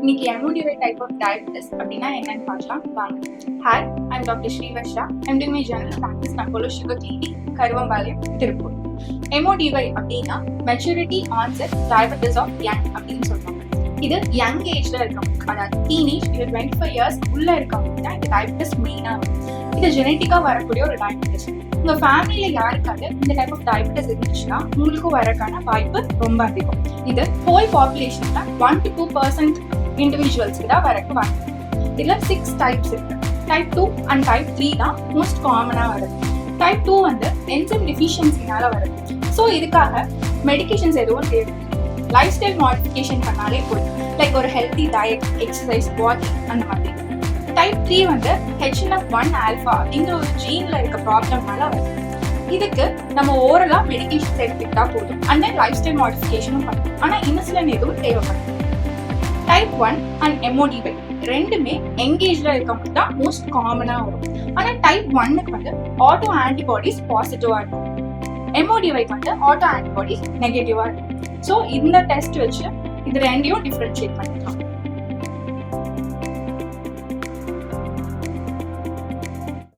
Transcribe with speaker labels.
Speaker 1: இன்னைக்கு MODY type of diabetes அப்படின்னா என்னன்னு பார்க்கலாம் வாங்க. Hi, I'm doctor Srivarsha. I'm doing my general practice at Apollo Sugar Clinic, Karuvampalayam, Tiruppur. MODY அப்படின்னா maturity onset diabetes of young அப்படின்னு சொல்லுவாங்க. இது யங் ஏஜ்ல இருக்கவங்க, அதாவது டீனேஜ் இல்லை 25 இயர்ஸ் உள்ள இருக்கவங்க தான் இந்த டயபிட்டிஸ் மெயினா வரும். இது ஜெனட்டிக்கா வரக்கூடிய ஒரு டயபிட்டிஸ். உங்க ஃபேமிலியில யாருக்காவது இந்த டைப் ஆஃப் டயபிட்டிஸ் இருந்துச்சுன்னா உங்களுக்கும் வரக்கான வாய்ப்பு ரொம்ப அதிகம். இது ஹோல் பாப்புலேஷன்ல 1 to 2% இண்டிவிஜுவல்ஸ்க்கு தான் வரக்கு வாய்ப்பு. இதுல 6 டைப்ஸ் இருக்கு. டைப் 2 அண்ட் டைப் 3 தான் மோஸ்ட் காமனா வருது. டைப் 2 வந்து என்சைம் டெஃபிஷியன்சினால வருது. ஸோ இதுக்காக மெடிகேஷன்ஸ் எதுவும் தேவை, லைஃப் ஸ்டைல் மாடிஃபிகேஷன் பண்ணாலே போதும். லைக் ஒரு ஹெல்த்தி டயட், எக்ஸசைஸ், வாக்கிங் அந்த மாதிரி. டைப் 3 வந்து HNF1 ஆல்ஃபா அப்படிங்கிற ஒரு ஜீன்ல இருக்க ப்ராப்ளம்னால வருது. இதுக்கு நம்ம ஓரலா மெடிகேஷன்ஸ் எடுத்துக்கிட்டா போதும். அண்ட் தென் லைஃப் ஸ்டைல் மாடிஃபிகேஷனும் பண்ணணும். ஆனா இன்சுலின் எதுவும் தேவைப்படும். டைப் 1 அண்ட் MODY ரெண்டுமே எங்கேஜ்ல இருக்கவங்க தான் மோஸ்ட் காமனா வரும். ஆனா டைப் 1க்கு வந்து ஆட்டோ ஆன்டிபாடிஸ் பாசிட்டிவா இருக்கும், MODY வந்து ஆட்டோ ஆன்டிபாடிஸ் நெகட்டிவா இருக்கும். ஸோ இந்த டெஸ்ட் வச்சு இது ரெண்டையும் டிஃபரன்ஷியேட் பண்ணிக்கலாம்.